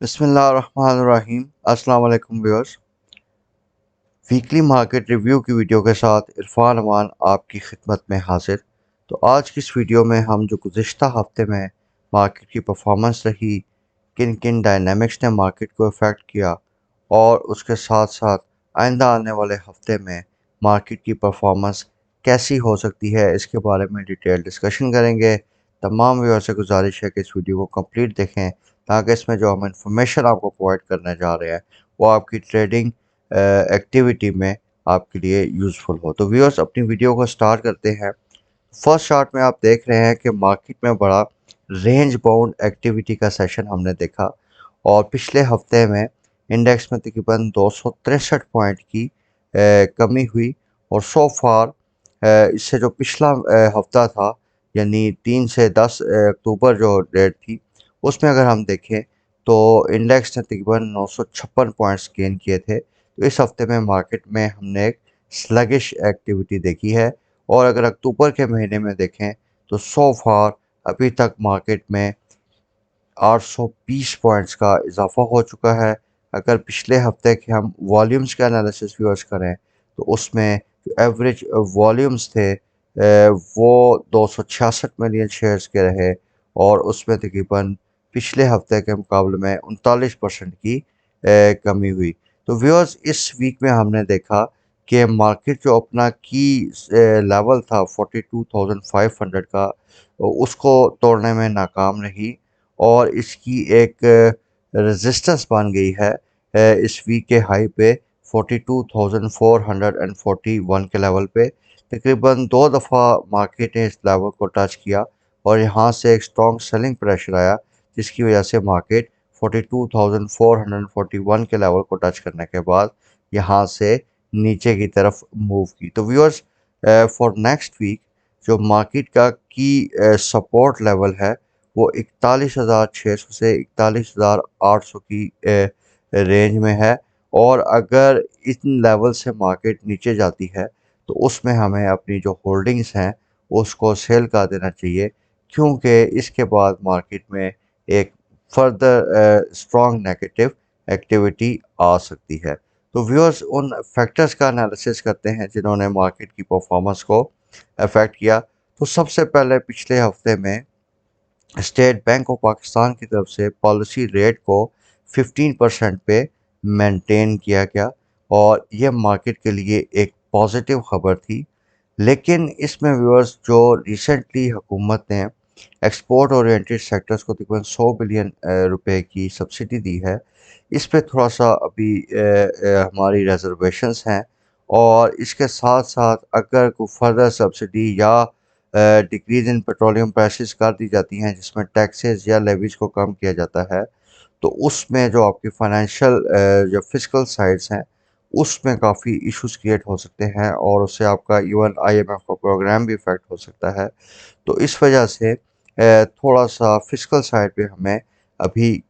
बिस्मिल्लाहिर्रहमानिर्रहीम। अस्सलाम वालेकुम व्यूअर्स। वीकली मार्केट रिव्यू की वीडियो के साथ इरफान अमान आपकी खिदमत में हाजिर। तो आज की इस वीडियो में हम जो गुज़िश्ता हफ्ते में मार्केट की परफॉर्मेंस रही, किन किन डायनामिक्स ने मार्केट को इफ़ेक्ट किया और उसके साथ साथ आइंदा आने वाले हफ्ते में मार्केट की परफॉर्मेंस कैसी हो सकती है, इसके बारे में डिटेल डिस्कशन करेंगे। तमाम व्यूअर्स से गुजारिश है कि इस वीडियो को कंप्लीट देखें ताकि इसमें जो हम इंफॉर्मेशन आपको प्रोवाइड करने जा रहे हैं वो आपकी ट्रेडिंग एक्टिविटी में आपके लिए यूज़फुल हो। तो व्यूअर्स, अपनी वीडियो को स्टार्ट करते हैं। फर्स्ट चार्ट में आप देख रहे हैं कि मार्केट में बड़ा रेंज बाउंड एक्टिविटी का सेशन हमने देखा और पिछले हफ्ते में इंडेक्स में तकरीबन 263 पॉइंट की कमी हुई और सो फार इससे जो पिछला हफ्ता था, यानी 3 से 10 अक्टूबर जो डेट थी, उसमें अगर हम देखें तो इंडेक्स ने तकरीबन 956 पॉइंट्स गेन किए थे। तो इस हफ्ते में मार्केट में हमने एक स्लगिश एक्टिविटी देखी है और अगर अक्टूबर के महीने में देखें तो सो फार अभी तक मार्केट में 820 पॉइंट्स का इजाफा हो चुका है। अगर पिछले हफ्ते के हम वॉल्यूम्स का एनालिसिस व्यूअर्स करें तो उसमें जो एवरेज वॉल्यूम्स थे वो 266 मिलियन शेयर्स के रहे और उसमें तकरीबन पिछले हफ्ते के मुकाबले में 39% की कमी हुई। तो व्यूअर्स, इस वीक में हमने देखा कि मार्केट जो अपना की लेवल था 42,500 का, उसको तोड़ने में नाकाम रही और इसकी एक रेजिस्टेंस बन गई है इस वीक के हाई पे 42,441 के लेवल पे। तकरीबन 2 दफ़ा मार्केट ने इस लेवल को टच किया और यहाँ से एक स्ट्रॉन्ग सेलिंग प्रेशर आया, जिसकी वजह से मार्केट 42,441 के लेवल को टच करने के बाद यहाँ से नीचे की तरफ मूव की। तो व्यूअर्स, फॉर नेक्स्ट वीक जो मार्केट का की सपोर्ट लेवल है वो 41,600 से 41,800 की रेंज में है और अगर इन लेवल से मार्केट नीचे जाती है तो उसमें हमें अपनी जो होल्डिंग्स हैं उसको सेल कर देना चाहिए, क्योंकि इसके बाद मार्केट में एक फर्दर स्ट्रॉन्ग नेगेटिव एक्टिविटी आ सकती है। तो व्यूअर्स, उन फैक्टर्स का एनालिसिस करते हैं जिन्होंने मार्केट की परफॉर्मेंस को अफेक्ट किया। तो सबसे पहले पिछले हफ्ते में स्टेट बैंक ऑफ पाकिस्तान की तरफ से पॉलिसी रेट को 15% पे मेंटेन किया गया और यह मार्केट के लिए एक पॉजिटिव खबर थी। लेकिन इसमें व्यूअर्स, जो रिसेंटली हुकूमत ने एक्सपोर्ट ओरिएंटेड सेक्टर्स को तकरीबन 100 बिलियन रुपए की सब्सिडी दी है, इस पे थोड़ा सा अभी हमारी रिजर्वेशंस हैं और इसके साथ साथ अगर कोई फर्दर सब्सिडी या डिक्रीज इन पेट्रोलियम प्राइसेस कर दी जाती हैं जिसमें टैक्सेस या लेवीज को कम किया जाता है, तो उसमें जो आपकी फाइनेंशियल जो फिजिकल साइड्स हैं उसमें काफ़ी इश्यूज क्रिएट हो सकते हैं और उससे आपका इवन आईएमएफ का प्रोग्राम भी इफेक्ट हो सकता है। तो इस वजह से थोड़ा सा फिजिकल साइड पे हमें अभी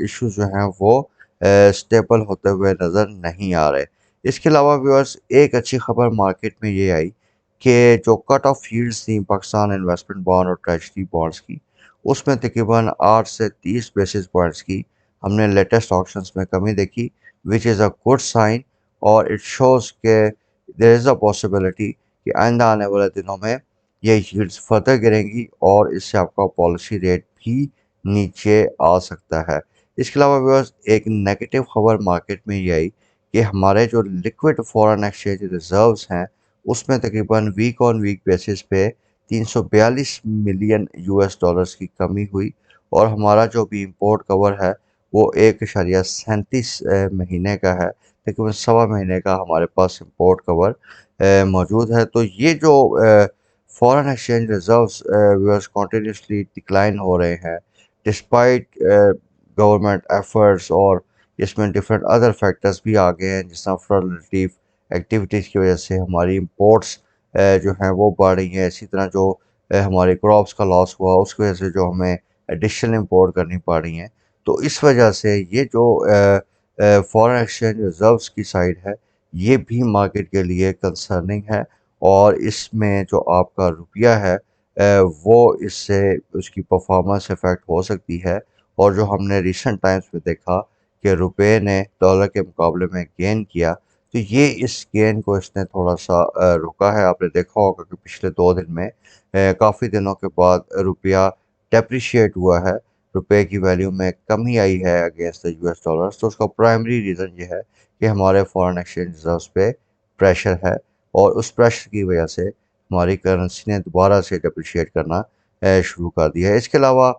इश्यूज जो हैं वो स्टेबल होते हुए नज़र नहीं आ रहे। इसके अलावा व्यूअर्स, एक अच्छी खबर मार्केट में ये आई कि जो कट ऑफ यील्ड्स थी पाकिस्तान इन्वेस्टमेंट बॉन्ड और ट्रेजरी बॉन्ड्स की, उसमें तकरीबन 8 से 30 बेसिस पॉइंट्स की हमने लेटेस्ट ऑप्शंस में कमी देखी, which is a good sign और इट शोज़ के देयर इज़ अ पॉसिबिलिटी कि आइंदा आने वाले दिनों में ये यील्ड्स फर्दर गिरेंगी और इससे आपका पॉलिसी रेट भी नीचे आ सकता है। इसके अलावा व्यूअर्स, एक नेगेटिव खबर मार्केट में ये आई कि हमारे जो लिक्विड फॉरेन एक्सचेंज रिजर्व्स हैं उसमें तकरीबन वीक ऑन वीक बेसिस पे 342 मिलियन यूएस डॉलर्स की कमी हुई और हमारा जो भी इंपोर्ट कवर है वो 1.37 महीने का है। तकरीबन सवा महीने का हमारे पास इंपोर्ट कवर मौजूद है। तो ये जो foreign exchange reserves viewers continuously decline हो रहे हैं डिस्पाइट गवर्नमेंट एफर्ट्स और इसमें डिफरेंट अदर फैक्टर्स भी आ गए हैं, जिस तरह फ्लड रिलीफ एक्टिविटीज़ की वजह से हमारी इंपोर्ट्स जो हैं वो बढ़ रही हैं। इसी तरह जो हमारे क्रॉप्स का लॉस हुआ उसकी वजह से जो हमें एडिशनल इंपोर्ट करनी पड़ रही हैं। तो इस वजह से ये जो फॉरेन एक्सचेंज रिजर्व्स की साइड है ये भी मार्केट के लिए कंसर्निंग है और इसमें जो आपका रुपया है वो इससे उसकी परफॉर्मेंस इफेक्ट हो सकती है और जो हमने रिसेंट टाइम्स में देखा कि रुपए ने डॉलर के मुकाबले में गेन किया, तो ये इस गेन को इसने थोड़ा-सा रोका है। आपने देखा होगा कि पिछले 2 दिन में काफ़ी दिनों के बाद रुपया डेप्रिशिएट हुआ है, रुपए की वैल्यू में कमी आई है अगेंस्ट द यूएस डॉलर। तो उसका प्राइमरी रीज़न ये है कि हमारे फॉरेन एक्सचेंज रिज़र्व्स पे प्रेशर है और उस प्रेशर की वजह से हमारी करेंसी ने दोबारा से डेप्रिशिएट करना शुरू कर दिया है। इसके अलावा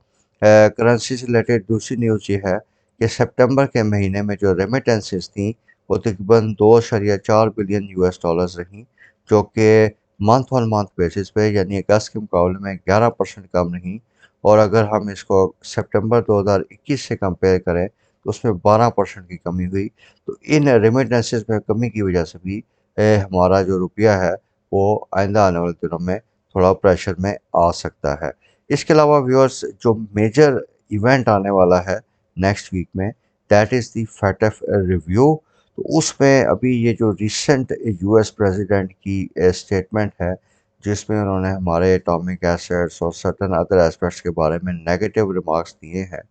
करेंसी से रिलेटेड दूसरी न्यूज़ ये है कि सितंबर के महीने में जो रेमिटेंसेस थी वो तकरीबन 2.4 बिलियन यूएस डॉलर्स रहीं, जो कि मंथ ऑन मंथ बेसिस पे यानी अगस्त के मुकाबले में 11% कम रहीं। और अगर हम इसको सितंबर 2021 से कंपेयर करें तो उसमें 12% की कमी हुई। तो इन रेमिटेंसेस में कमी की वजह से भी हमारा जो रुपया है वो आइंदा आने वाले दिनों में थोड़ा प्रेशर में आ सकता है। इसके अलावा व्यूअर्स, जो मेजर इवेंट आने वाला है नेक्स्ट वीक में, that is the FATF review. तो उसमें अभी ये जो रिसेंट यूएस प्रेसिडेंट की स्टेटमेंट है, जिसमें उन्होंने हमारे एटॉमिक एसेट्स और सर्टेन अदर एस्पेक्ट्स के बारे में नेगेटिव रिमार्क्स दिए हैं,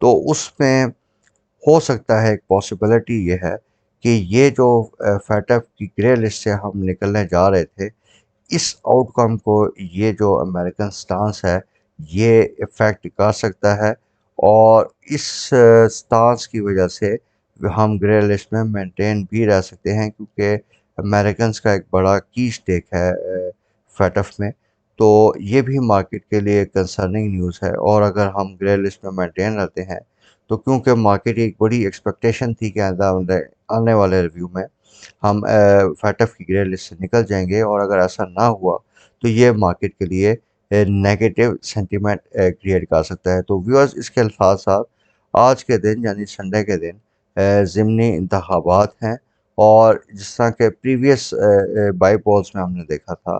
तो उसमें हो सकता है एक पॉसिबिलिटी ये है कि ये जो FATF की ग्रे लिस्ट से हम निकलने जा रहे थे, इस आउटकम को ये जो अमेरिकन स्टांस है ये इफ़ेक्ट कर सकता है। और इस स्टांस की वजह से हम ग्रे लिस्ट में मेंटेन भी रह सकते हैं, क्योंकि अमेरिकन्स का एक बड़ा की स्टेक है FATF में। तो ये भी मार्केट के लिए कंसर्निंग न्यूज़ है। और अगर हम ग्रे लिस्ट में मेंटेन रहते हैं, तो क्योंकि मार्केट की एक बड़ी एक्सपेक्टेशन थी कि आने वाले रिव्यू में हम FATF की ग्रे लिस्ट से निकल जाएंगे, और अगर ऐसा ना हुआ तो ये मार्केट के लिए नेगेटिव सेंटीमेंट क्रिएट कर सकता है। तो व्यूअर्स, इसके साथ साथ आज के दिन यानी संडे के दिन ज़िमनी इंतखाबात हैं। और जिस तरह के प्रीवियस बाई पोल्स में हमने देखा था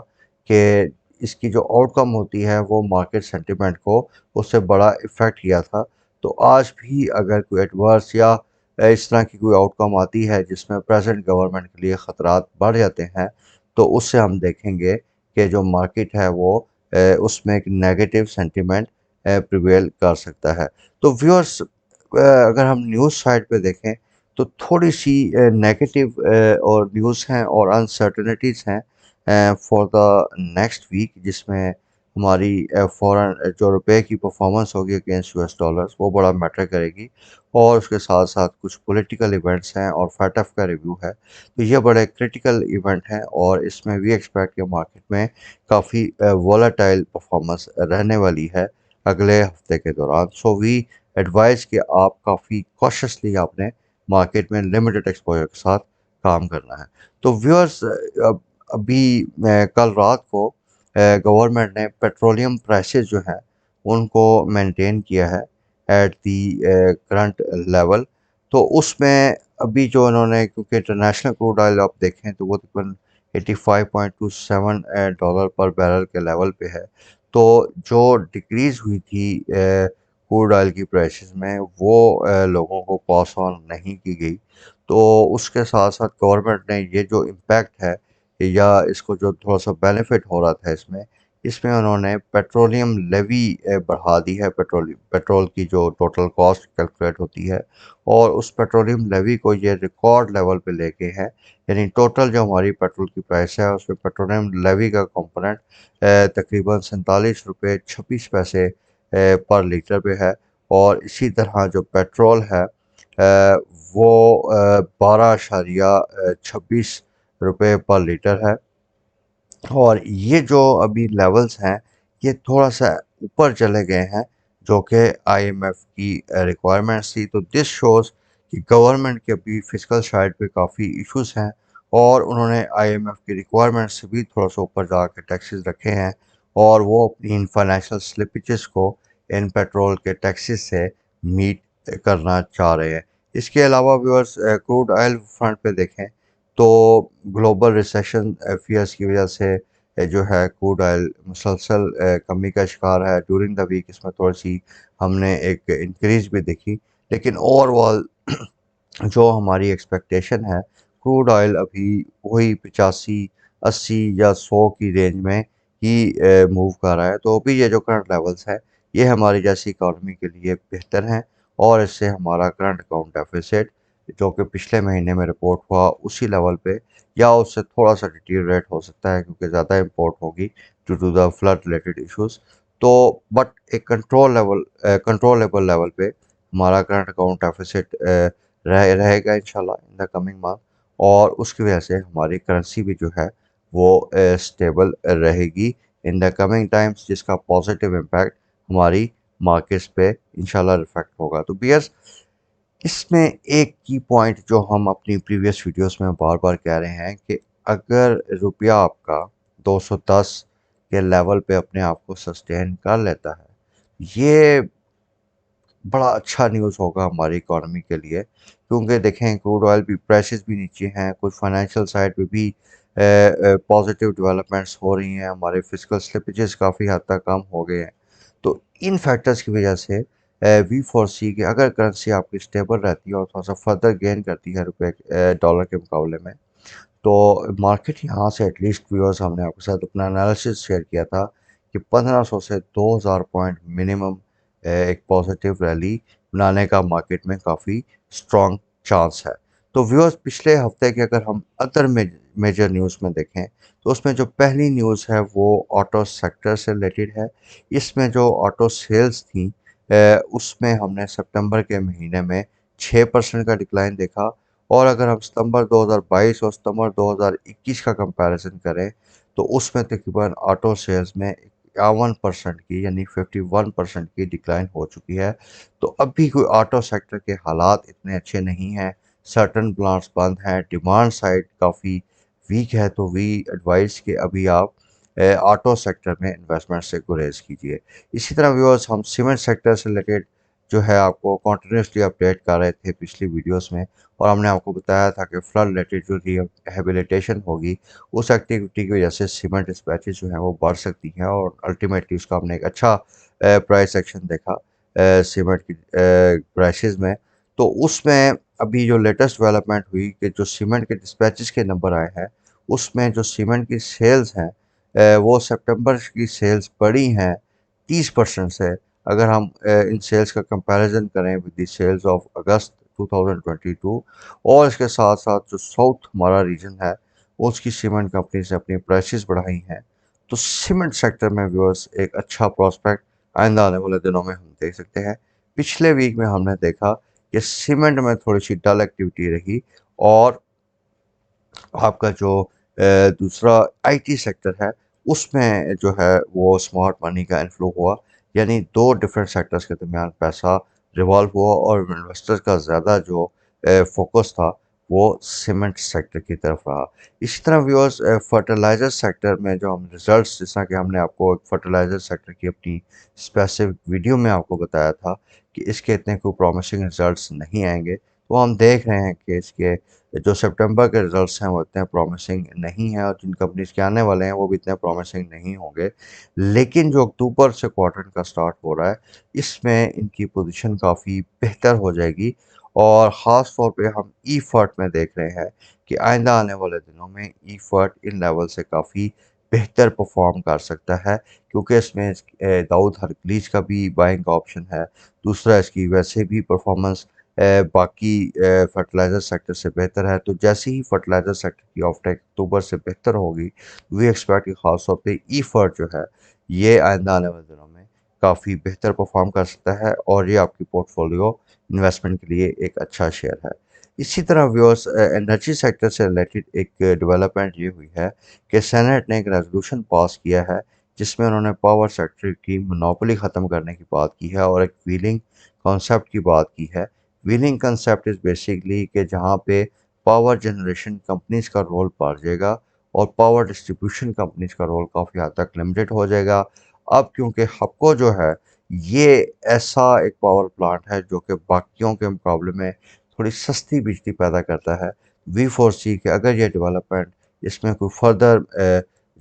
कि इसकी जो आउटकम होती है वो मार्केट सेंटीमेंट को उससे बड़ा इफ़ेक्ट किया था। तो आज भी अगर कोई एडवर्स या इस तरह की कोई आउटकम आती है जिसमें प्रेजेंट गवर्नमेंट के लिए ख़तरात बढ़ जाते हैं, तो उससे हम देखेंगे कि जो मार्केट है वो उसमें एक नेगेटिव सेंटीमेंट प्रिवेल कर सकता है। तो व्यूअर्स, अगर हम न्यूज़ साइड पे देखें तो थोड़ी सी नेगेटिव और न्यूज़ हैं और अनसर्टेनिटीज़ हैं फॉर द नेक्स्ट वीक, जिसमें हमारी फॉरेन जो रुपए की परफॉर्मेंस होगी अगेंस्ट यूएस डॉलर्स, वो बड़ा मैटर करेगी। और उसके साथ साथ कुछ पॉलिटिकल इवेंट्स हैं और FATF का रिव्यू है। तो ये बड़े क्रिटिकल इवेंट हैं और इसमें वी एक्सपेक्ट कि मार्केट में काफ़ी वोलेटाइल परफॉर्मेंस रहने वाली है अगले हफ्ते के दौरान। सो वी एडवाइस कि आप काफ़ी कॉशियसली आपने मार्केट में लिमिटेड एक्सपोजर के साथ काम करना है। तो व्यूअर्स, अभी कल रात को गवर्नमेंट ने पेट्रोलियम प्राइसेस जो हैं उनको मेंटेन किया है एट दी करंट लेवल। तो उसमें अभी जो इन्होंने, क्योंकि इंटरनेशनल क्रूड ऑयल आप देखें तो वो तकरीबन 85.27 डॉलर पर बैरल के लेवल पे है। तो जो डिक्रीज़ हुई थी क्रूड ऑयल की प्राइसेस में, वो लोगों को पास ऑन नहीं की गई। तो उसके साथ साथ गवर्नमेंट ने ये जो इम्पैक्ट है या इसको जो थोड़ा सा बेनिफिट हो रहा था इसमें, उन्होंने पेट्रोलियम लेवी बढ़ा दी है। पेट्रोल की जो टोटल कॉस्ट कैलकुलेट होती है, और उस पेट्रोलियम लेवी को ये रिकॉर्ड लेवल पे लेके हैं। यानी टोटल जो हमारी पेट्रोल की प्राइस है उसमें पेट्रोलियम लेवी का कंपोनेंट तकरीबन 47 रुपये 26 पैसे पर लीटर पे है। और इसी तरह जो पेट्रोल है वो 12.26 रुपये पर लीटर है। और ये जो अभी लेवल्स हैं ये थोड़ा सा ऊपर चले गए हैं, जो कि आईएमएफ की रिक्वायरमेंट्स थी। तो दिस शोज़ कि गवर्नमेंट के अभी फिजिकल साइड पे काफ़ी इश्यूज हैं, और उन्होंने आईएमएफ की रिक्वायरमेंट से भी थोड़ा सा ऊपर जाके टैक्सेस रखे हैं, और वो अपनी इन फाइनेंशियल स्लिपेजेस को इन पेट्रोल के टैक्सेस से मीट करना चाह रहे हैं। इसके अलावा व्यूअर्स, क्रूड ऑयल फ्रंट पे देखें तो ग्लोबल रिसेशन फियर्स की वजह से जो है क्रूड ऑयल मुसलसल कमी का शिकार है। ड्यूरिंग द वीक इसमें थोड़ी सी हमने एक इंक्रीज भी देखी, लेकिन ओवरऑल जो हमारी एक्सपेक्टेशन है, क्रूड ऑयल अभी वही 85 80 या 100 की रेंज में ही मूव कर रहा है। तो अभी ये जो करंट लेवल्स है ये हमारी जैसी इकॉनमी के लिए बेहतर हैं और इससे हमारा करंट अकाउंट डेफिसिट जो कि पिछले महीने में रिपोर्ट हुआ उसी लेवल पे या उससे थोड़ा सा डिटीरियरेट हो सकता है क्योंकि ज़्यादा इम्पोर्ट होगी due to the flood related issues. तो बट एक कंट्रोलेबल लेवल पे हमारा करंट अकाउंट डेफिसिट रहेगा इंशाल्लाह इन द कमिंग मंथ और उसकी वजह से हमारी करेंसी भी जो है वो स्टेबल रहेगी इन द कमिंग टाइम्स जिसका पॉजिटिव इम्पैक्ट हमारी मार्केट्स पे इंशाल्लाह रिफ्लेक्ट होगा। तो बियर्स इसमें एक की पॉइंट जो हम अपनी प्रीवियस वीडियोस में बार बार कह रहे हैं कि अगर रुपया आपका 210 के लेवल पे अपने आप को सस्टेन कर लेता है ये बड़ा अच्छा न्यूज़ होगा हमारी इकोनॉमी के लिए क्योंकि देखें क्रूड ऑयल भी प्राइसेस भी नीचे हैं, कुछ फाइनेंशियल साइड पे भी पॉजिटिव डेवलपमेंट्स हो रही हैं, हमारे फिजिकल स्लिपेजेस काफ़ी हद तक कम हो गए हैं। तो इन फैक्टर्स की वजह से वी फोर सी कि अगर करेंसी आपकी स्टेबल रहती है और थोड़ा सा फर्दर गेन करती है रुपए डॉलर के मुकाबले में तो मार्केट यहाँ से एटलीस्ट व्यूअर्स हमने आपके साथ अपना एनालिसिस शेयर किया था कि 1500 से 2000 पॉइंट मिनिमम एक पॉजिटिव रैली बनाने का मार्केट में काफ़ी स्ट्रॉन्ग चांस है। तो व्यूअर्स पिछले हफ्ते के अगर हम अदर मेजर न्यूज़ में देखें तो उसमें जो पहली न्यूज़ है वो ऑटो सेक्टर से रिलेटेड है। इसमें जो ऑटो सेल्स थी उसमें हमने सितंबर के महीने में 6% का डिक्लाइन देखा और अगर हम सितंबर 2022 और सितंबर 2021 का कंपैरिजन करें तो उसमें तकरीबन ऑटो सेल्स में 51% की यानी 51% की डिक्लाइन हो चुकी है। तो अभी कोई ऑटो सेक्टर के हालात इतने अच्छे नहीं हैं, सर्टन प्लांट्स बंद हैं, डिमांड साइड काफ़ी वीक है। तो वी एडवाइस कि अभी आप ऑटो सेक्टर में इन्वेस्टमेंट से गुरेज कीजिए। इसी तरह व्यूअर्स हम सीमेंट सेक्टर से रिलेटेड जो है आपको कॉन्टीन्यूसली अपडेट कर रहे थे पिछली वीडियोस में और हमने आपको बताया था कि फ्लड रिलेटेड जो रिहेबिलिटेशन होगी उस एक्टिविटी की वजह से सीमेंट डिस्पैचेस जो हैं वो बढ़ सकती हैं और अल्टीमेटली उसका हमने एक अच्छा प्राइस एक्शन देखा सीमेंट की प्राइसेस में। तो उसमें अभी जो लेटेस्ट डेवलपमेंट हुई कि जो सीमेंट के डिस्पैचेस के नंबर आए हैं उसमें जो सीमेंट की सेल्स हैं वो सितंबर की सेल्स बढ़ी हैं 30% से। अगर हम इन सेल्स का कंपैरिजन करें with the sales of August 2022 और इसके साथ साथ जो साउथ हमारा रीजन है उसकी सीमेंट कंपनी से अपनी प्राइसेस बढ़ाई हैं। तो सीमेंट सेक्टर में व्यूअर्स एक अच्छा प्रोस्पेक्ट आइंदा आने वाले दिनों में हम देख सकते हैं। पिछले वीक में हमने देखा कि सीमेंट में थोड़ी सी डल एक्टिविटी रही और आपका जो दूसरा आईटी सेक्टर है उसमें जो है वो स्मार्ट मनी का इन्फ्लो हुआ यानी दो डिफरेंट सेक्टर्स के दरमियान पैसा रिवॉल्व हुआ और इन्वेस्टर्स का ज़्यादा जो फोकस था वो सीमेंट सेक्टर की तरफ रहा। इसी तरह व्यूअर्स फर्टिलाइज़र सेक्टर में जो हम रिजल्ट्स जिस तरह कि हमने आपको एक फर्टिलाइज़र सेक्टर की अपनी स्पेसिफिक वीडियो में आपको बताया था कि इसके इतने कोई प्रॉमिसिंग रिजल्ट्स नहीं आएंगे तो हम देख रहे हैं कि इसके जो सितंबर के रिजल्ट्स हैं वो इतने प्रॉमिसिंग नहीं हैं और जिन कंपनीज के आने वाले हैं वो भी इतने प्रॉमिसिंग नहीं होंगे। लेकिन जो अक्टूबर से क्वार्टर का स्टार्ट हो रहा है इसमें इनकी पोजीशन काफ़ी बेहतर हो जाएगी और ख़ास तौर पे हम ई फर्ट में देख रहे हैं कि आइंदा आने वाले दिनों में ई फर्ट इन लेवल से काफ़ी बेहतर परफॉर्म कर सकता है क्योंकि इसमें दाऊद हरग्लीज का भी बाइंग का ऑप्शन है। दूसरा इसकी वैसे भी परफॉर्मेंस बाकी फर्टिलाइज़र सेक्टर से बेहतर है। तो जैसे ही फर्टिलाइज़र सेक्टर की ऑफटेक अक्टूबर से बेहतर होगी वी एक्सपेक्ट कि ख़ास तौर पे ई फर्ट जो है ये आइंदा आने वाले दिनों में काफ़ी बेहतर परफॉर्म कर सकता है और ये आपकी पोर्टफोलियो इन्वेस्टमेंट के लिए एक अच्छा शेयर है। इसी तरह व्यूअर्स एनर्जी सेक्टर से रिलेटेड एक डेवलपमेंट ये हुई है कि सेनेट ने एक रेजोल्यूशन पास किया है जिसमें उन्होंने पावर सेक्टर की मोनोपोली ख़त्म करने की बात की है और एक व्हीलिंग कॉन्सेप्ट की बात की है। व्हीलिंग कंसेप्ट इज़ बेसिकली कि जहाँ पे पावर जनरेशन कंपनीज का रोल बढ़ जाएगा और पावर डिस्ट्रीब्यूशन कंपनीज का रोल काफ़ी हद तक लिमिटेड हो जाएगा। अब क्योंकि हपको जो है ये ऐसा एक पावर प्लांट है जो कि बाकियों के मुकाबले में थोड़ी सस्ती बिजली पैदा करता है। वी फोर सी के अगर ये डेवलपमेंट इसमें कोई फर्दर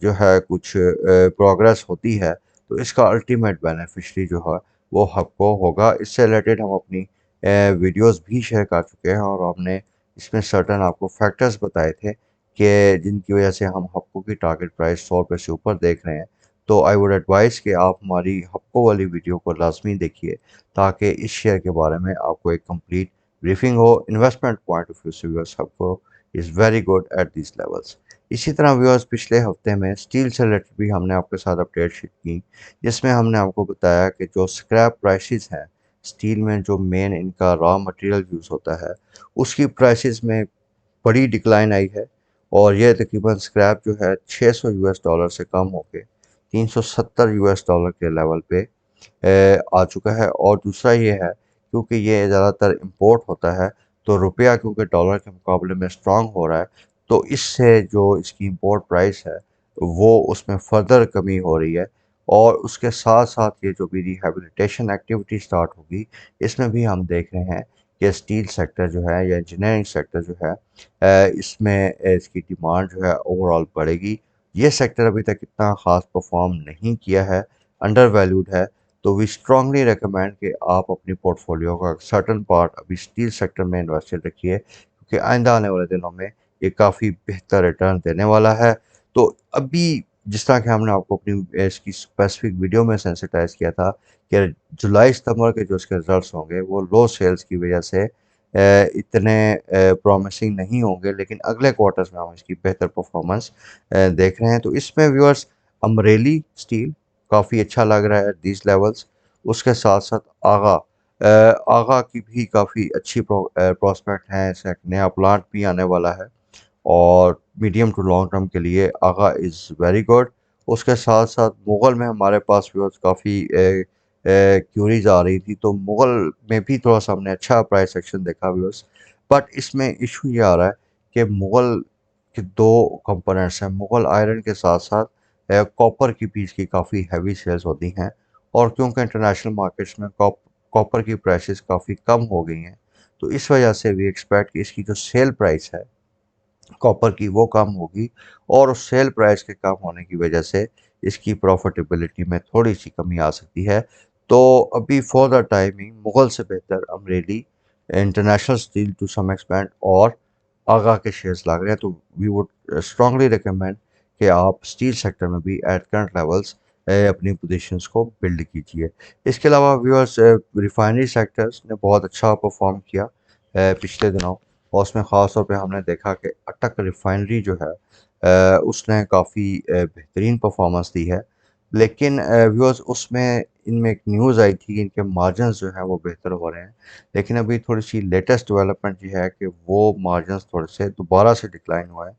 जो है कुछ प्रोग्रेस होती है तो इसका अल्टीमेट बेनिफिशरी जो है वो हपको होगा। इससे रिलेटेड हम अपनी वीडियोस भी शेयर कर चुके हैं और हमने इसमें सर्टेन आपको फैक्टर्स बताए थे कि जिनकी वजह से हम हप्पो की टारगेट प्राइस 100 रुपये से ऊपर देख रहे हैं। तो आई वुड एडवाइस कि आप हमारी हफ्को वाली वीडियो को लाजमी देखिए ताकि इस शेयर के बारे में आपको एक कंप्लीट ब्रीफिंग हो। इन्वेस्टमेंट पॉइंट ऑफ व्यू से व्यूअर्स हफ्को is very good at this levels. इसी तरह व्यूअर्स पिछले हफ्ते में स्टील से रिलेटेड भी हमने आपके साथ अपडेट शेयर की, जिसमें हमने आपको बताया कि जो स्क्रैप प्राइसेस हैं स्टील में, जो मेन इनका रॉ मटेरियल यूज़ होता है, उसकी प्राइसेस में बड़ी डिक्लाइन आई है और यह तकरीबन स्क्रैप जो है 600 यूएस डॉलर से कम होकर 370 यूएस डॉलर के लेवल पे आ चुका है। और दूसरा ये है क्योंकि ये ज़्यादातर इंपोर्ट होता है, तो रुपया क्योंकि डॉलर के मुकाबले में स्ट्रांग हो रहा है, तो इससे जो इसकी इंपोर्ट प्राइस है वो उसमें फर्दर कमी हो रही है। और उसके साथ साथ ये जो भी रिहेबिलिटेशन एक्टिविटी स्टार्ट होगी, इसमें भी हम देख रहे हैं कि स्टील सेक्टर जो है या इंजीनियरिंग सेक्टर जो है इसमें इसकी डिमांड जो है ओवरऑल बढ़ेगी। ये सेक्टर अभी तक इतना ख़ास परफॉर्म नहीं किया है, अंडर वैल्यूड है। तो वी स्ट्रांगली रिकमेंड कि आप अपनी पोर्टफोलियो का सर्टन पार्ट अभी स्टील सेक्टर में इन्वेस्टेड रखिए, क्योंकि आइंदा आने वाले दिनों में ये काफ़ी बेहतर रिटर्न देने वाला है। तो अभी जिस तरह कि हमने आपको अपनी इसकी स्पेसिफिक वीडियो में सेंसिटाइज किया था कि जुलाई सितंबर के जो इसके रिजल्ट्स होंगे वो लो सेल्स की वजह से इतने प्रॉमिसिंग नहीं होंगे, लेकिन अगले क्वार्टर्स में हम इसकी बेहतर परफॉर्मेंस देख रहे हैं। तो इसमें व्यूअर्स अमरेली स्टील काफ़ी अच्छा लग रहा है दिस लेवल्स। उसके साथ साथ आगा आगा की भी काफ़ी अच्छी प्रोस्पेक्ट है, इसका एक नया प्लांट भी आने वाला है और मीडियम टू लॉन्ग टर्म के लिए आगा इज़ वेरी गुड। उसके साथ साथ मुग़ल में हमारे पास व्यूअर्स काफ़ी क्यूरीज आ रही थी, तो मुग़ल में भी थोड़ा सा हमने अच्छा प्राइस एक्शन देखा व्यूअर्स। बट इसमें इशू ये आ रहा है कि मुग़ल के दो कंपोनेंट्स हैं, मुग़ल आयरन के साथ साथ कॉपर की भी इसकी काफ़ी हैवी सेल्स होती हैं। और क्योंकि इंटरनेशनल मार्केट्स में कॉपर की प्राइसेस काफ़ी कम हो गई हैं, तो इस वजह से वी एक्सपेक्ट कि इसकी जो सेल प्राइस है कॉपर की वो कम होगी और उस सेल प्राइस के कम होने की वजह से इसकी प्रॉफिटेबिलिटी में थोड़ी सी कमी आ सकती है। तो अभी फॉर द टाइमिंग मुग़ल से बेहतर Amreli, International Steel to some extent और आगा के शेयर्स लग रहे हैं। तो वी वुड स्ट्रांगली रिकमेंड कि आप स्टील सेक्टर में भी एट करंट लेवल्स अपनी पोजीशंस को बिल्ड कीजिए। इसके अलावा व्यूअर्स रिफाइनरी सेक्टर्स ने बहुत अच्छा परफॉर्म किया पिछले दिनों, और उसमें ख़ास तौर पे हमने देखा कि अटक रिफाइनरी जो है उसने काफ़ी बेहतरीन परफॉर्मेंस दी है। लेकिन व्यूअर्स उसमें इनमें एक न्यूज़ आई थी कि इनके मार्जिन्स जो हैं वो बेहतर हो रहे हैं, लेकिन अभी थोड़ी सी लेटेस्ट डेवलपमेंट ये है कि वो मार्जिन्स थोड़े से दोबारा से डिक्लाइन हुआ है।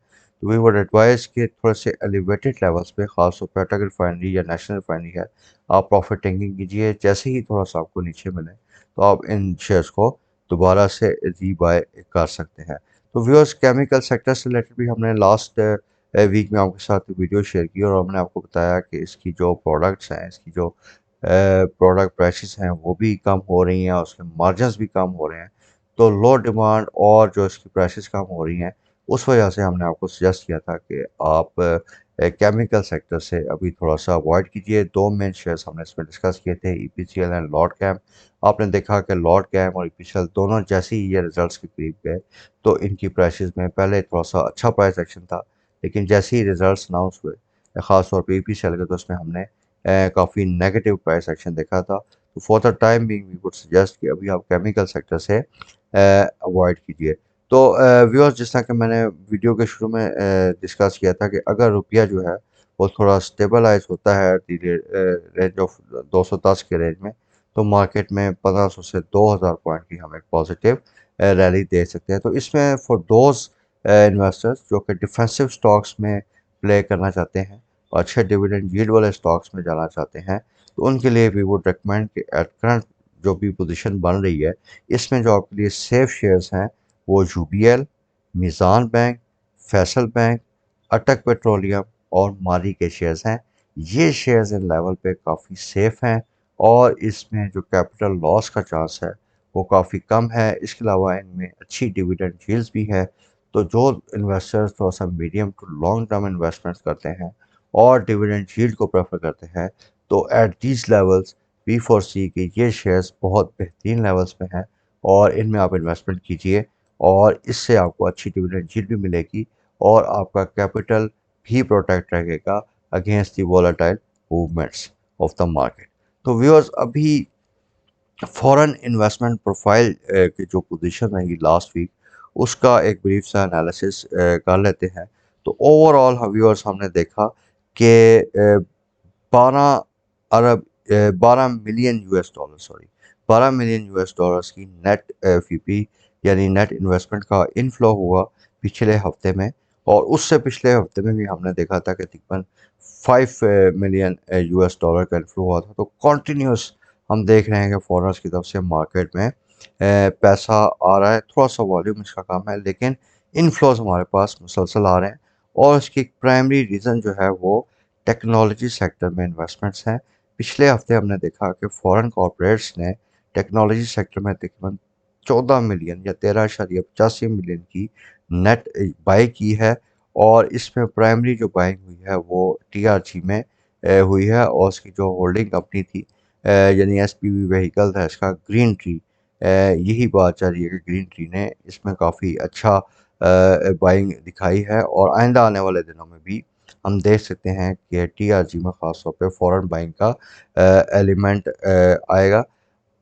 तो वी वुड एडवाइस कि थोड़े से एलिवेटेड लेवल्स पे ख़ास तौर पे अटक रिफाइनरी या नेशनल रिफाइनरी है, आप प्रॉफिट टेकिंग कीजिए। जैसे ही थोड़ा सा आपको नीचे मिले तो आप इन शेयर्स को दोबारा से रीबाय कर सकते हैं। तो व्यूअर्स केमिकल सेक्टर से रिलेटेड भी हमने लास्ट वीक में आपके साथ वीडियो शेयर की और हमने आपको बताया कि इसकी जो प्रोडक्ट्स हैं, इसकी जो प्रोडक्ट प्राइसेस हैं वो भी कम हो रही हैं और उसके मार्जिन्स भी कम हो रहे हैं। तो लो डिमांड और जो इसकी प्राइसेस कम हो रही हैं, उस वजह से हमने आपको सजेस्ट किया था कि आप केमिकल सेक्टर से अभी थोड़ा सा अवॉइड कीजिए। दो मेन शेयर्स हमने इसमें डिस्कस किए थे, ईपीसीएल एंड लॉर्ड कैम। आपने देखा कि लॉर्ड कैम और ईपीसीएल दोनों जैसे ही ये रिजल्ट्स के करीब गए तो इनकी प्राइसेस में पहले थोड़ा सा अच्छा प्राइस एक्शन था, लेकिन जैसे ही रिजल्ट्स अनाउंस हुए ख़ास तौर पे ईपीसीएल के, तो उसमें हमने काफ़ी नेगेटिव प्राइस एक्शन देखा था। तो for the time being we would suggest कि अभी आप केमिकल सेक्टर से अवॉइड कीजिए। तो व्यूअर्स जिस तरह कि मैंने वीडियो के शुरू में डिस्कस किया था कि अगर रुपया जो है वो थोड़ा स्टेबलाइज होता है रेंज ऑफ 210 के रेंज में, तो मार्केट में 1500 से 2000 पॉइंट की हम एक पॉजिटिव रैली दे सकते हैं। तो इसमें फॉर दोज इन्वेस्टर्स जो कि डिफेंसिव स्टॉक्स में प्ले करना चाहते हैं और अच्छे डिविडेंड यील्ड वाले स्टॉक्स में जाना चाहते हैं, तो उनके लिए वी वुड रिकमेंड कि एट करंट जो भी पोजीशन बन रही है, इसमें जो आपके लिए सेफ शेयर्स हैं वो यूबीएल, मीज़ान बैंक, फैसल बैंक, अटक पेट्रोलियम और मारी के शेयर्स हैं। ये शेयर्स इन लेवल पे काफ़ी सेफ हैं और इसमें जो कैपिटल लॉस का चांस है वो काफ़ी कम है। इसके अलावा इनमें अच्छी डिविडेंड यील्ड्स भी है। तो जो इन्वेस्टर्स थोड़ा सा medium to long term investments करते हैं और डिविडेंड यील्ड को प्रेफर करते हैं, तो at these levels we foresee कि ये शेयर्स बहुत बेहतरीन लेवल्स पे हैं और इनमें आप इन्वेस्टमेंट कीजिए और इससे आपको अच्छी डिविडेंड यील्ड भी मिलेगी और आपका कैपिटल भी प्रोटेक्ट रहेगा against the volatile movements of the market. तो व्यूअर्स अभी फॉरेन इन्वेस्टमेंट प्रोफाइल की जो पोजीशन रही लास्ट वीक उसका एक ब्रीफ सा एनालिसिस कर लेते हैं। तो ओवरऑल व्यूअर्स हमने देखा कि 12 अरब 12 million US dollar, sorry, 12 million US dollars की नेट फीपी यानी नेट इन्वेस्टमेंट का इनफ्लो हुआ पिछले हफ्ते में। और उससे पिछले हफ्ते में भी हमने देखा था कि तकरीबन 5 मिलियन यूएस डॉलर का इनफ्लो हुआ था। तो कॉन्टीन्यूस हम देख रहे हैं कि फॉरेनर्स की तरफ से मार्केट में पैसा आ रहा है, थोड़ा सा वॉल्यूम इसका कम है लेकिन इनफ्लोज हमारे पास मुसलसल आ रहे हैं। और इसकी एक प्राइमरी रीज़न जो है वो टेक्नोलॉजी सेक्टर में इन्वेस्टमेंट्स हैं। पिछले हफ्ते हमने देखा कि फॉरेन कॉरपोरेट्स ने टेक्नोलॉजी सेक्टर में तकरीबन 14 मिलियन या 13.85 मिलियन की नेट बाई की है। और इसमें प्राइमरी जो बाइंग हुई है वो टीआरजी में हुई है। और उसकी जो होल्डिंग कंपनी थी यानी एसपीवी व्हीकल था इसका, ग्रीन ट्री, यही बात चल रही है कि ग्रीन ट्री ने इसमें काफ़ी अच्छा बाइंग दिखाई है। और आइंदा आने वाले दिनों में भी हम देख सकते हैं कि टीआरजी में ख़ास तौर पे फॉरेन बाइंग का एलिमेंट आएगा।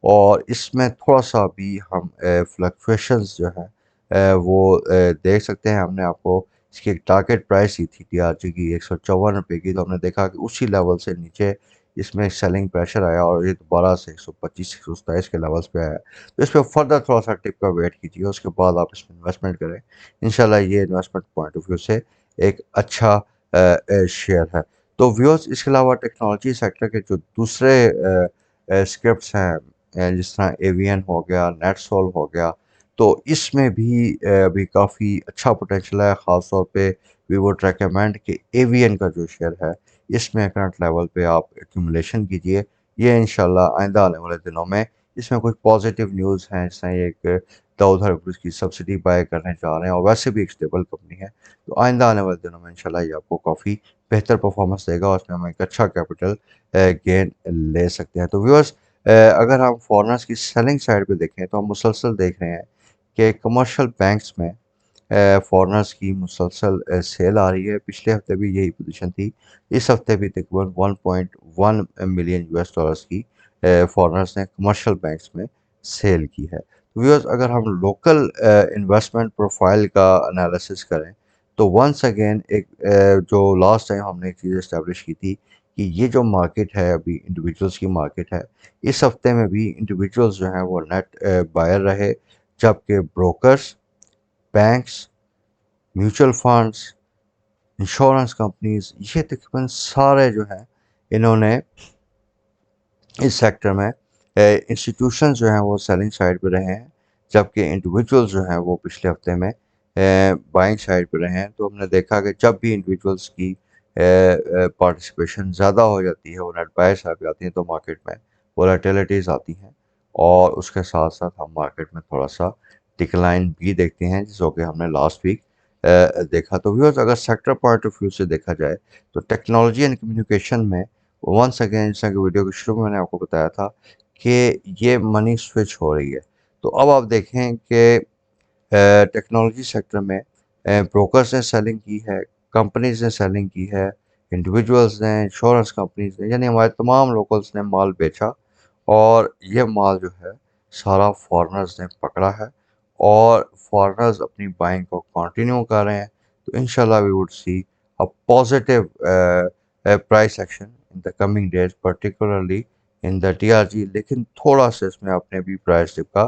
और इसमें थोड़ा-सा भी हम फ्लक्चुएशंस जो हैं वो देख सकते हैं। हमने आपको इसकी एक टारगेट प्राइस दी थी टीआरजी की ₹154 की, तो हमने देखा कि उसी लेवल से नीचे इसमें सेलिंग प्रेशर आया और ये दोबारा से 125 127 के लेवल्स पे आया। तो इस पे फर्दर थोड़ा-सा टिप का वेट कीजिए, उसके बाद आप इसमें इन्वेस्टमेंट करें। इंशाल्लाह ये इन्वेस्टमेंट पॉइंट ऑफ व्यू से एक अच्छा शेयर है। तो व्यूअर्स इसके अलावा टेक्नोलॉजी सेक्टर के जो दूसरे स्क्रिप्ट्स हैं जिस तरह एवियन हो गया, नेटसोल हो गया, तो इसमें भी अभी काफ़ी अच्छा पोटेंशियल है। ख़ास तौर पे वी वुड रिकमेंड कि एवियन का जो शेयर है इसमें करंट लेवल पे आप एक्यूमुलेशन कीजिए। ये इंशाल्लाह आइंदा आने वाले दिनों में इसमें कुछ पॉजिटिव न्यूज़ हैं, जैसे एक दाऊद हरकुस की सब्सिडी बाय करने जा रहे हैं और वैसे भी एक स्टेबल कंपनी है। तो आइंदा आने वाले दिनों में इंशाल्लाह ये आपको काफ़ी बेहतर परफॉर्मेंस देगा और उसमें हम एक अच्छा कैपिटल गेन ले सकते हैं। तो व्यूअर्स अगर हम फॉरेनर्स की सेलिंग साइड पे देखें तो हम मुसलसल देख रहे हैं कि कमर्शियल बैंक्स में फॉरेनर्स की मुसलसल सेल आ रही है। पिछले हफ्ते भी यही पोजीशन थी। इस हफ्ते भी तकरीबन 1.1 मिलियन यूएस डॉलर्स की फॉरेनर्स ने कमर्शियल बैंक्स में सेल की है। तो व्यूअर्स अगर हम लोकल इन्वेस्टमेंट प्रोफाइल का एनालिसिस करें तो वंस अगेन एक जो लास्ट टाइम हमने एक चीज़ इस्टेब्लिश की थी कि ये जो मार्केट है अभी इंडिविजुअल्स की मार्केट है। इस हफ्ते में भी इंडिविजुअल्स जो हैं वो नेट बायर रहे, जबकि brokers, banks, mutual funds, insurance companies, ये तकरीबन सारे जो हैं इन्होंने इस सेक्टर में इंस्टीट्यूशंस जो हैं वो सेलिंग साइड पे रहे हैं, जबकि इंडिविजुअल्स जो हैं वो पिछले हफ्ते में बाइंग साइड पे रहे हैं। तो हमने देखा कि जब भी इंडिविजुअल्स की पार्टिसिपेशन ज़्यादा हो जाती है, वो नेट बाय साइड पे आती हैं, तो मार्केट में वोलेटिलिटीज़ आती हैं और उसके साथ साथ हम मार्केट में थोड़ा सा डिक्लाइन भी देखते हैं, जैसा कि हमने लास्ट वीक देखा। तो व्यूअर्स अगर सेक्टर पॉइंट ऑफ व्यू से देखा जाए तो टेक्नोलॉजी एंड कम्युनिकेशन में वंस अगेन, जैसा कि वीडियो के शुरू में मैंने आपको बताया था कि ये मनी स्विच हो रही है। तो अब आप देखें कि टेक्नोलॉजी सेक्टर में ब्रोकर्स ने सेलिंग की है, कंपनीज ने सेलिंग की है, इंडिविजुअल्स ने, इंश्योरेंस कंपनीज ने, यानी हमारे तमाम लोकल्स ने माल बेचा। और ये माल जो है सारा फॉरेनर्स ने पकड़ा है और फॉरेनर्स अपनी बाइंग को कंटिन्यू कर रहे हैं। तो इंशाल्लाह we would see a positive price action in the coming days, particularly in the TRG. लेकिन थोड़ा सा इसमें अपने भी प्राइस टिप का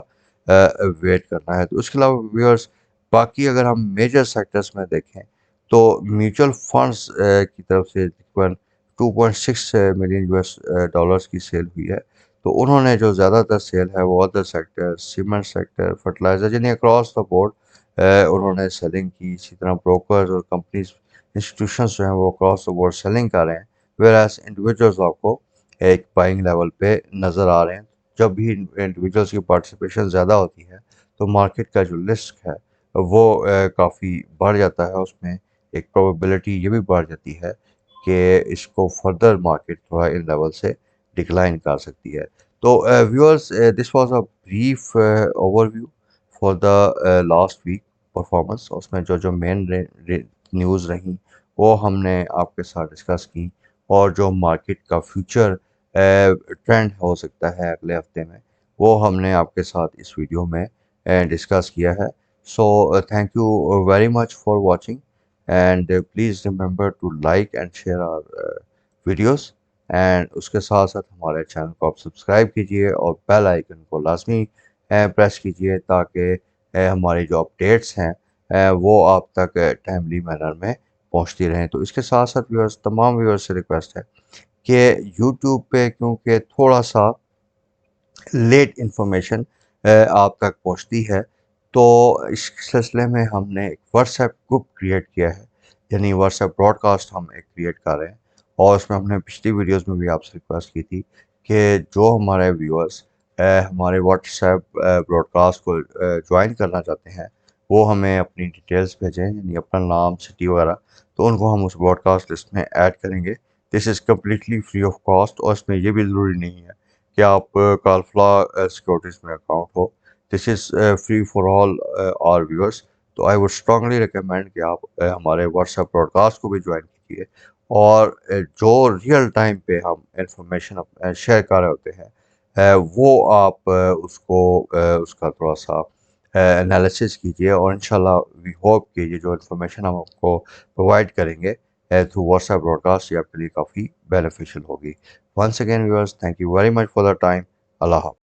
वेट करना है। तो उसके अलावा व्यूअर्स बाकी अगर हम मेजर सेक्टर्स में देखें तो म्यूचुअल फंड्स की तरफ से तकरीबन 2.6 मिलियन यूएस डॉलर्स की सेल हुई है। तो उन्होंने जो ज़्यादातर सेल है वो other sector, cement sector, fertiliser, यानी अक्रॉस द बोर्ड उन्होंने सेलिंग की। इसी तरह ब्रोकर्स और कंपनीज, इंस्टीट्यूशंस जो हैं वो अक्रॉस द बोर्ड सेलिंग कर रहे हैं, वेयर एज इंडिविजुअल्स आपको एक बाइंग लेवल पे नज़र आ रहे हैं। जब भी इंडिविजुअल्स की पार्टिसिपेशन ज़्यादा होती है तो मार्केट का जो रिस्क है वो काफ़ी बढ़ जाता है। उसमें एक प्रोबेबिलिटी ये भी बढ़ जाती है कि इसको फर्दर मार्केट थोड़ा इन लेवल से डिक्लाइन कर सकती है। तो viewers this was a brief overview for the last week performance. उसमें जो जो मेन न्यूज़ रही वो हमने आपके साथ डिस्कस की। और जो मार्केट का फ्यूचर ट्रेंड हो सकता है अगले हफ्ते में, वो हमने आपके साथ इस वीडियो में डिस्कस किया है। So thank you very much for watching, and please remember to like and share our videos, एंड उसके साथ साथ हमारे चैनल को आप सब्सक्राइब कीजिए और बेल आइकन को लाजमी प्रेस कीजिए, ताकि हमारी जो अपडेट्स हैं वो आप तक टाइमली मैनर में पहुंचती रहें। तो इसके साथ साथ व्यूअर्स, तमाम व्यूअर्स से रिक्वेस्ट है कि यूट्यूब पे क्योंकि थोड़ा सा लेट इंफॉर्मेशन आप तक पहुंचती है, तो इस सिलसिले में हमने एक व्हाट्सएप ग्रुप क्रिएट किया है, यानी व्हाट्सएप ब्रॉडकास्ट हम एक क्रिएट कर रहे हैं। और उसमें हमने पिछली वीडियोस में भी आपसे रिक्वेस्ट की थी कि जो हमारे व्यूअर्स हमारे व्हाट्सएप ब्रॉडकास्ट को ज्वाइन करना चाहते हैं, वो हमें अपनी डिटेल्स भेजें, यानी अपना नाम, सिटी वगैरह, तो उनको हम उस ब्रॉडकास्ट लिस्ट में ऐड करेंगे। This is completely free of cost, और इसमें यह भी ज़रूरी नहीं है कि आप कालफ्ला सिक्योरिटीज़ में अकाउंट हो। This is free for all our viewers. तो आई वुड स्ट्रांगली रिकमेंड कि आप हमारे व्हाट्सएप ब्रॉडकास्ट को भी ज्वाइन कीजिए, और जो रियल टाइम पे हम इंफॉर्मेशन शेयर कर रहे होते हैं, वो आप उसका थोड़ा सा एनालिसिस कीजिए, और इंशाल्लाह वी होप कि ये जो इन्फॉर्मेशन हम आपको प्रोवाइड करेंगे थ्रू व्हाट्सएप ब्रॉडकास्ट, ये आपके लिए काफ़ी बेनिफिशियल होगी। Once again, viewers, thank you very much for the time. Allah Hafiz.